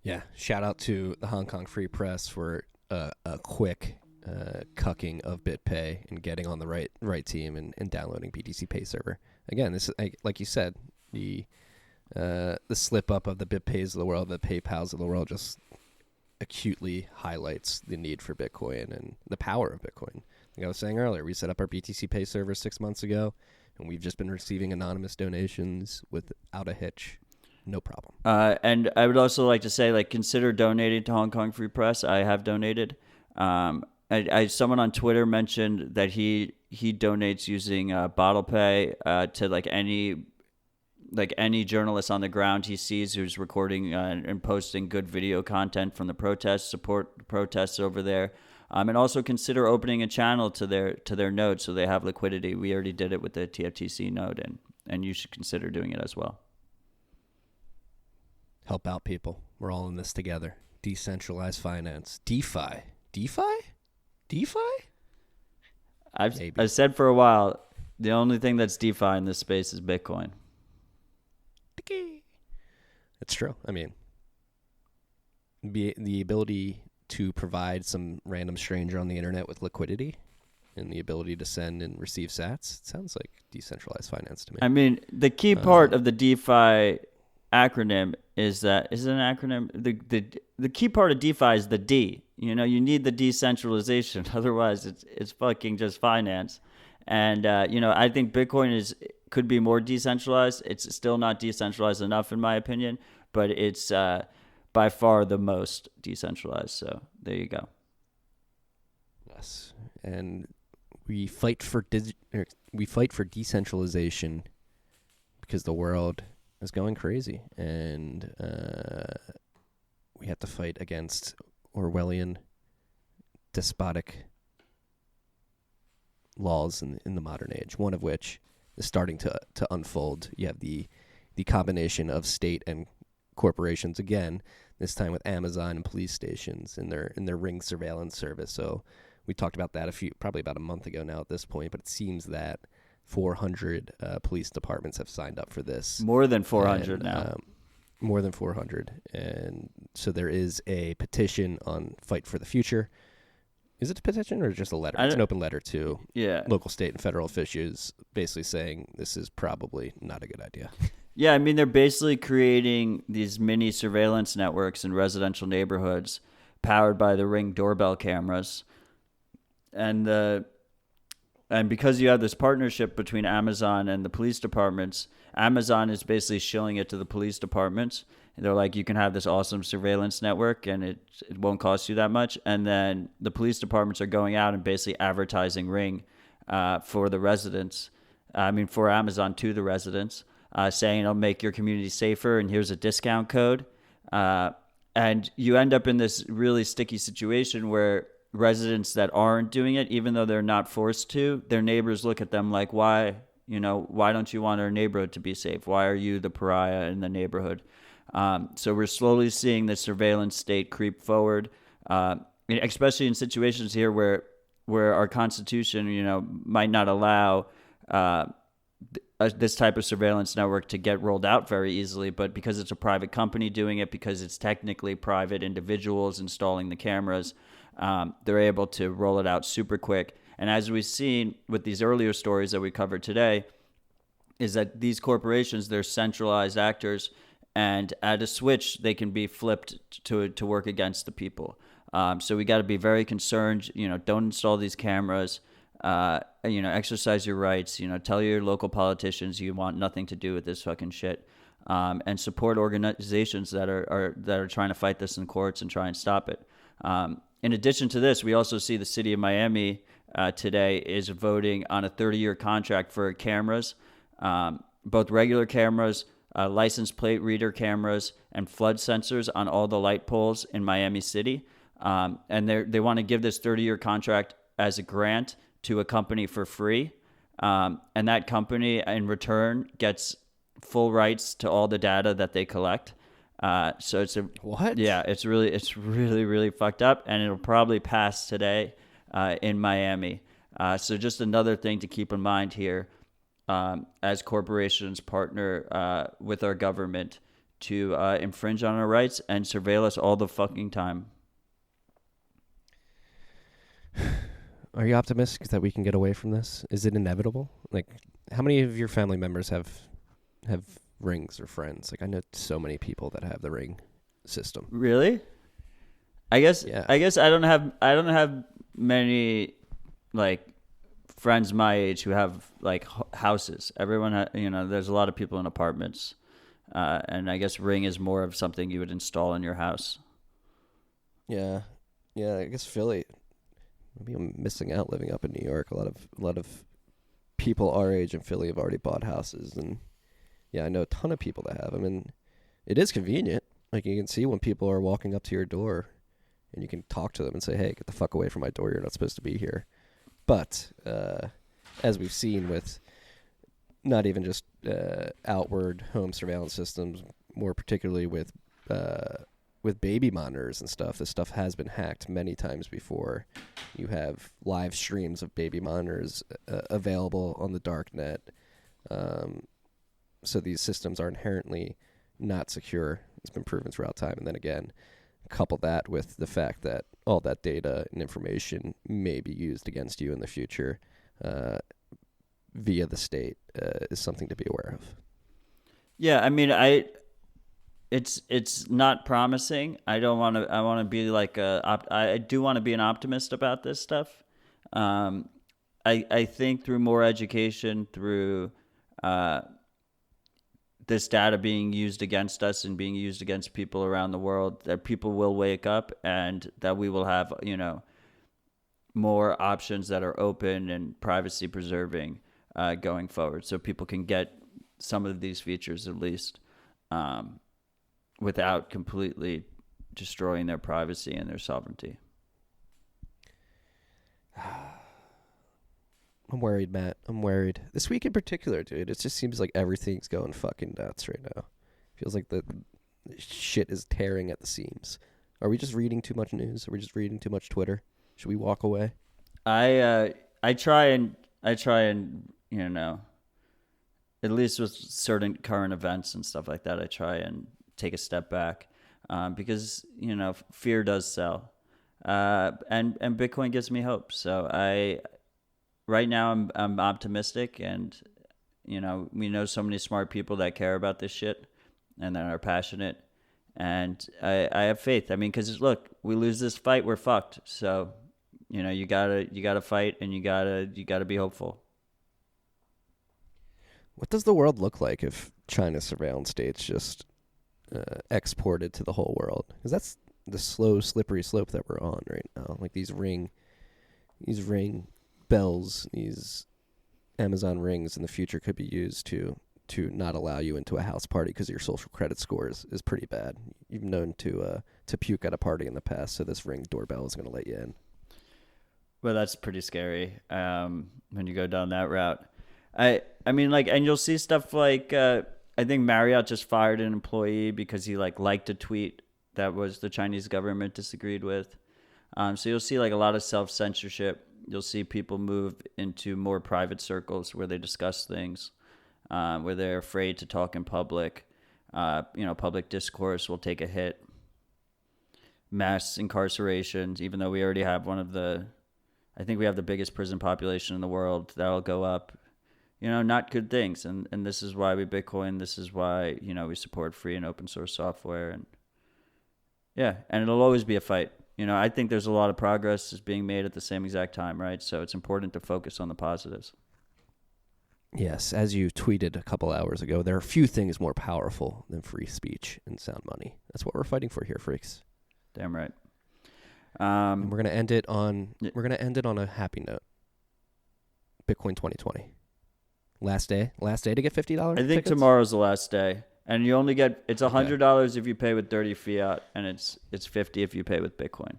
Yeah, shout out to the Hong Kong Free Press for a quick cucking of BitPay and getting on the right team and downloading BTC Pay server. Again, this is, like you said, the The slip up of the BitPays of the world, the PayPals of the world, just acutely highlights the need for Bitcoin and the power of Bitcoin. Like I was saying earlier, we set up our BTC Pay server 6 months ago, and we've just been receiving anonymous donations without a hitch. No problem. And I would also like to say, like, consider donating to Hong Kong Free Press. I have donated. Someone on Twitter mentioned that he donates using Bottle Pay to like any journalist on the ground he sees who's recording and posting good video content from the protests. Support the protests over there. And also consider opening a channel to their node so they have liquidity. We already did it with the TFTC node, and you should consider doing it as well. Help out people. We're all in this together. Decentralized finance. DeFi? I've said for a while, the only thing that's DeFi in this space is Bitcoin. It's true. I mean, the ability to provide some random stranger on the internet with liquidity and the ability to send and receive sats, it sounds like decentralized finance to me. I mean, the key part of the DeFi acronym is an acronym. The key part of DeFi is the D. You know, you need the decentralization. Otherwise, it's fucking just finance. And I think Bitcoin could be more decentralized. It's still not decentralized enough, in my opinion, but it's by far the most decentralized. So there you go. Yes, and we fight for decentralization because the world is going crazy, and we have to fight against Orwellian, despotic laws in the modern age. One of which is starting to unfold. You have the combination of state and corporations again. This time with Amazon and police stations in their Ring surveillance service. So we talked about that probably about a month ago now at this point. But it seems that 400 police departments have signed up for this. More than 400 now. More than 400. And so there is a petition on Fight for the Future. Is it a petition or just a letter? It's an open letter to local, state, and federal officials basically saying this is probably not a good idea. Yeah, I mean, they're basically creating these mini surveillance networks in residential neighborhoods powered by the Ring doorbell cameras. And because you have this partnership between Amazon and the police departments, Amazon is basically shilling it to the police departments. And they're like, you can have this awesome surveillance network and it won't cost you that much. And then the police departments are going out and basically advertising Ring for the residents. For Amazon to the residents, saying it'll make your community safer and here's a discount code. And you end up in this really sticky situation where residents that aren't doing it, even though they're not forced to, their neighbors look at them like, why don't you want our neighborhood to be safe? Why are you the pariah in the neighborhood? So we're slowly seeing the surveillance state creep forward, especially in situations here where our Constitution, might not allow this type of surveillance network to get rolled out very easily. But because it's a private company doing it, because it's technically private individuals installing the cameras, they're able to roll it out super quick. And as we've seen with these earlier stories that we covered today, is that these corporations, they're centralized actors, and at a switch, they can be flipped to work against the people. So we got to be very concerned. Don't install these cameras. Exercise your rights. Tell your local politicians you want nothing to do with this fucking shit, and support organizations that are trying to fight this in courts and try and stop it. In addition to this, we also see the city of Miami today is voting on a 30-year contract for cameras, both regular cameras, license plate reader cameras, and flood sensors on all the light poles in Miami City. And they want to give this 30-year contract as a grant to a company for free. And that company, in return, gets full rights to all the data that they collect. So it's what? Yeah, it's really, really fucked up, and it'll probably pass today in Miami. So just another thing to keep in mind here, as corporations partner with our government to infringe on our rights and surveil us all the fucking time. Are you optimistic that we can get away from this? Is it inevitable? Like, how many of your family members have rings are friends. Like I know so many people that have the ring system. Really? I guess Yeah. I guess I don't have many like friends my age who have like houses. Everyone there's a lot of people in apartments. And I guess ring is more of something you would install in your house. Yeah. Yeah, I guess Philly. Maybe I'm missing out living up in New York. A lot of people our age in Philly have already bought houses, and yeah, I know a ton of people that have them, and it is convenient. Like you can see when people are walking up to your door, and you can talk to them and say, "Hey, get the fuck away from my door. You're not supposed to be here." But as we've seen with not even just outward home surveillance systems, more particularly with baby monitors and stuff, this stuff has been hacked many times before. You have live streams of baby monitors available on the dark net. So these systems are inherently not secure. It's been proven throughout time. And then again, couple that with the fact that all that data and information may be used against you in the future via the state is something to be aware of. Yeah, I mean, it's not promising. I want to be like I do want to be an optimist about this stuff. I think through more education, through this data being used against us and being used against people around the world, that people will wake up and that we will have, more options that are open and privacy preserving going forward. So people can get some of these features at least without completely destroying their privacy and their sovereignty. I'm worried, Matt. I'm worried. This week in particular, dude, it just seems like everything's going fucking nuts right now. Feels like the shit is tearing at the seams. Are we just reading too much news? Are we just reading too much Twitter? Should we walk away? I try and at least with certain current events and stuff like that, I try and take a step back because fear does sell, and Bitcoin gives me hope. So right now I'm optimistic, and we know so many smart people that care about this shit and that are passionate, and I have faith. I mean, because look, we lose this fight, we're fucked. So you gotta fight, and you gotta be hopeful. What does the world look like if China's surveillance states just exported to the whole world? Because that's the slow, slippery slope that we're on right now. Like these ring bells, these Amazon rings in the future could be used to not allow you into a house party because your social credit score is pretty bad. You've known to puke at a party in the past, so this ring doorbell is going to let you in. Well, that's pretty scary when you go down that route. I mean, like, and you'll see stuff like I think Marriott just fired an employee because he liked a tweet that was the Chinese government disagreed with. So you'll see like a lot of self-censorship. You'll see people move into more private circles where they discuss things, where they're afraid to talk in public. Public discourse will take a hit. Mass incarcerations, even though we already have I think we have the biggest prison population in the world, that'll go up. Not good things. And this is why we Bitcoin. This is why, we support free and open source software. And yeah, and it'll always be a fight. I think there's a lot of progress is being made at the same exact time, right? So it's important to focus on the positives. Yes, as you tweeted a couple hours ago, there are few things more powerful than free speech and sound money. That's what we're fighting for here, freaks. Damn right. And we're gonna end it on a happy note. Bitcoin 2020. Last day to get $50. I think tomorrow's the last day, and you only get it's $100 if you pay with dirty fiat, and it's $50 if you pay with Bitcoin.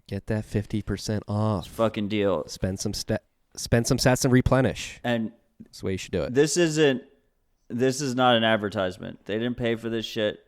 Get that 50% off. It's fucking deal. Spend some sats and replenish. And that's the way you should do it. This is not an advertisement. They didn't pay for this shit.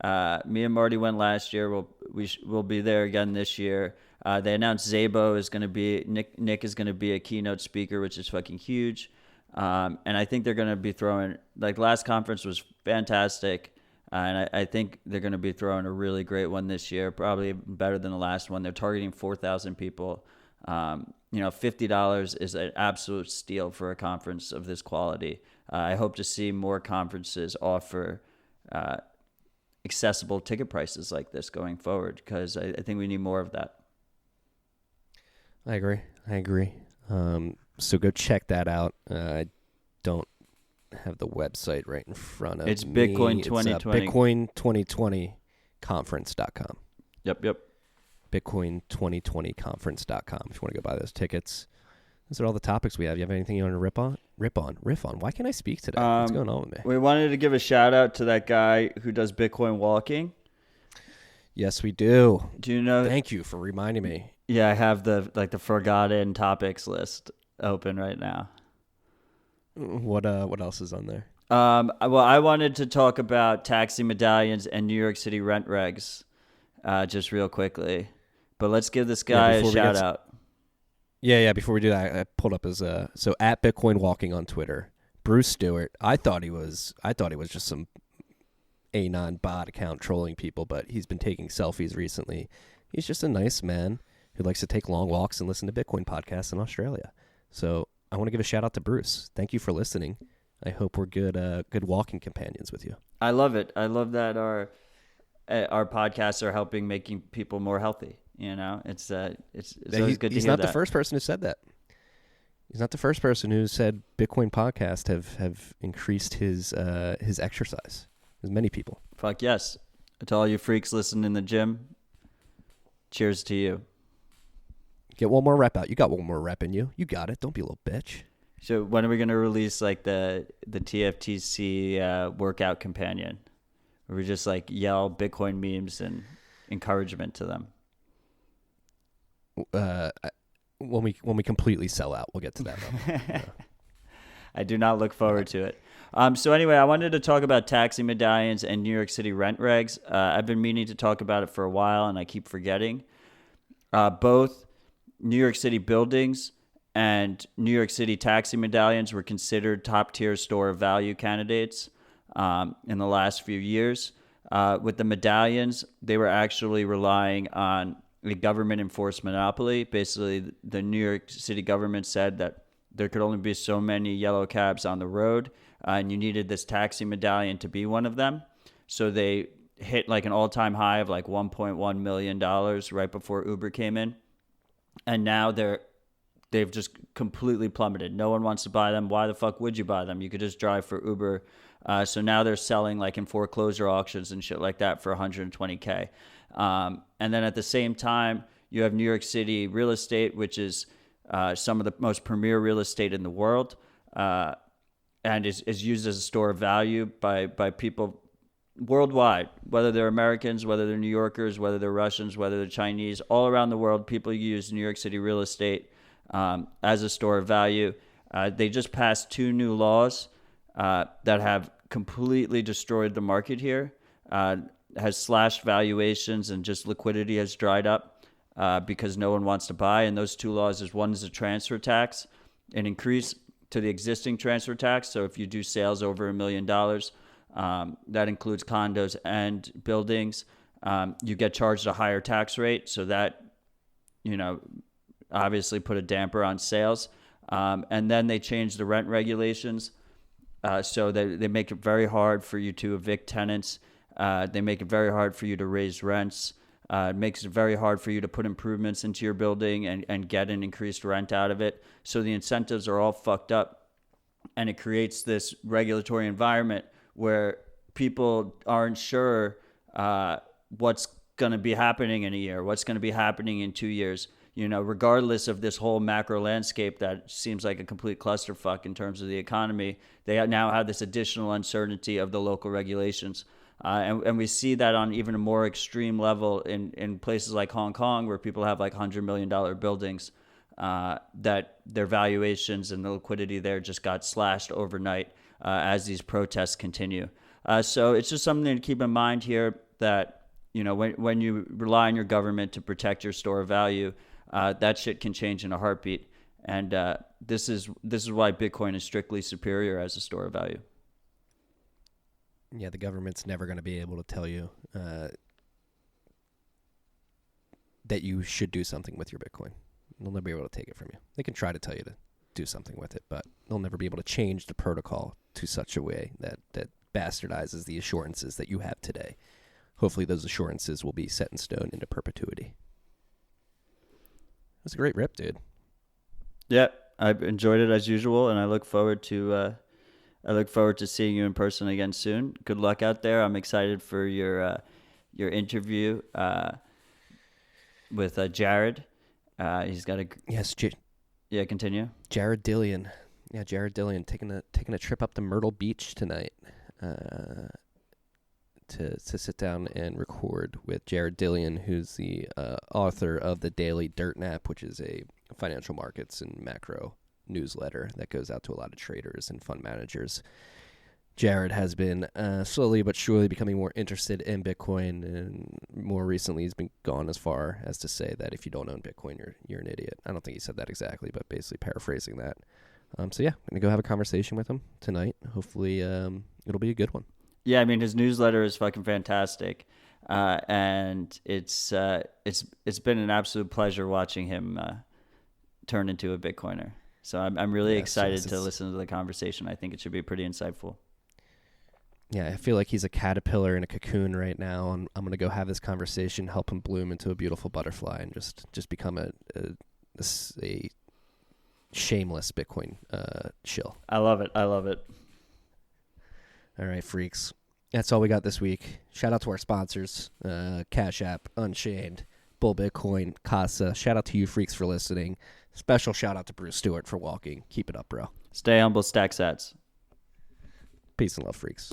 Me and Marty went last year. We'll be there again this year. They announced Szabo is going to be Nick is going to be a keynote speaker, which is fucking huge. And I think they're going to be throwing, last conference was fantastic. And I think they're going to be throwing a really great one this year, probably better than the last one. They're targeting 4,000 people. $50 is an absolute steal for a conference of this quality. I hope to see more conferences offer accessible ticket prices like this going forward, because I think we need more of that. I agree. So go check that out. I don't have the website right in front of me. It's Bitcoin 2020. It's Bitcoin2020conference.com. Yep. Bitcoin2020conference.com if you want to go buy those tickets. Those are all the topics we have. You have anything you want to riff on? Why can't I speak today? What's going on with me? We wanted to give a shout out to that guy who does Bitcoin walking. Yes, we do. Do you know? Thank you for reminding me. Yeah, I have the forgotten topics list open right now. What else is on there? Well, I wanted to talk about taxi medallions and New York City rent regs, just real quickly. But let's give this guy a shout out. Yeah. Before we do that, I pulled up his so at Bitcoin Walking on Twitter. Bruce Stewart. I thought he was just some anon bot account trolling people, but he's been taking selfies recently. He's just a nice man who likes to take long walks and listen to Bitcoin podcasts in Australia. So I want to give a shout out to Bruce. Thank you for listening. I hope we're good walking companions with you. I love it. I love that our podcasts are helping making people more healthy. It's always good to hear that. He's not the first person who said that. He's not the first person who said Bitcoin podcasts have increased his exercise. There's many people. Fuck yes. To all you freaks listening in the gym, cheers to you. Get one more rep out. You got one more rep in you. You got it. Don't be a little bitch. So when are we going to release like the TFTC workout companion, where we just like yell Bitcoin memes and encouragement to them? When we completely sell out, we'll get to that level. Yeah. I do not look forward to it. So anyway, I wanted to talk about taxi medallions and New York City rent regs. I've been meaning to talk about it for a while, and I keep forgetting. Both New York City buildings and New York City taxi medallions were considered top-tier store of value candidates in the last few years. With the medallions, they were actually relying on a government-enforced monopoly. Basically, the New York City government said that there could only be so many yellow cabs on the road, and you needed this taxi medallion to be one of them. So they hit like an all-time high of like $1.1 million right before Uber came in. And now they've just completely plummeted. No one wants to buy them. Why the fuck would you buy them? You could just drive for Uber. So now they're selling like in foreclosure auctions and shit like that for $120K. And then at the same time, you have New York City real estate, which is some of the most premier real estate in the world, and is used as a store of value by people worldwide, whether they're Americans, whether they're New Yorkers, whether they're Russians, whether they're Chinese, all around the world, people use New York City real estate as a store of value. They just passed 2 new laws that have completely destroyed the market here, has slashed valuations, and just liquidity has dried up because no one wants to buy. And those 2 laws is, one is a transfer tax, an increase to the existing transfer tax. So if you do sales over $1 million, that includes condos and buildings, you get charged a higher tax rate. So that, obviously put a damper on sales. And then they changed the rent regulations. So they make it very hard for you to evict tenants. They make it very hard for you to raise rents. It makes it very hard for you to put improvements into your building and get an increased rent out of it. So the incentives are all fucked up. And it creates this regulatory environment where people aren't sure what's going to be happening in a year, what's going to be happening in 2 years. Regardless of this whole macro landscape that seems like a complete clusterfuck in terms of the economy, they now have this additional uncertainty of the local regulations. And we see that on even a more extreme level in places like Hong Kong, where people have like $100 million buildings that their valuations and the liquidity there just got slashed overnight as these protests continue. So it's just something to keep in mind here that, when you rely on your government to protect your store of value, that shit can change in a heartbeat. And this is why Bitcoin is strictly superior as a store of value. Yeah, the government's never going to be able to tell you that you should do something with your Bitcoin. They'll never be able to take it from you. They can try to tell you to do something with it, but they'll never be able to change the protocol to such a way that bastardizes the assurances that you have today. Hopefully those assurances will be set in stone into perpetuity. It was a great rip, dude. Yeah, I enjoyed it as usual, and I look forward to seeing you in person again soon. Good luck out there. I'm excited for your interview with Jared. He's got a yeah. Continue. Jared Dillion. Yeah, Jared Dillion taking a trip up to Myrtle Beach tonight to sit down and record with Jared Dillion, who's the author of the Daily Dirt Nap, which is a financial markets and macro newsletter that goes out to a lot of traders and fund managers. Jared has been slowly but surely becoming more interested in Bitcoin, and more recently he's been gone as far as to say that if you don't own Bitcoin, you're an idiot. I don't think he said that exactly, but basically paraphrasing that. So yeah, I'm gonna go have a conversation with him tonight. Hopefully, it'll be a good one. Yeah, I mean his newsletter is fucking fantastic, and it's been an absolute pleasure watching him turn into a Bitcoiner. So I'm really excited to listen to the conversation. I think it should be pretty insightful. Yeah, I feel like he's a caterpillar in a cocoon right now, and I'm gonna go have this conversation, help him bloom into a beautiful butterfly, and just become a shameless Bitcoin shill. I love it. All right, freaks. That's all we got this week. Shout out to our sponsors, Cash App, Unchained, Bull Bitcoin, Casa. Shout out to you freaks for listening. Special shout out to Bruce Stewart for walking. Keep it up, bro. Stay humble, stack sats. Peace and love, freaks.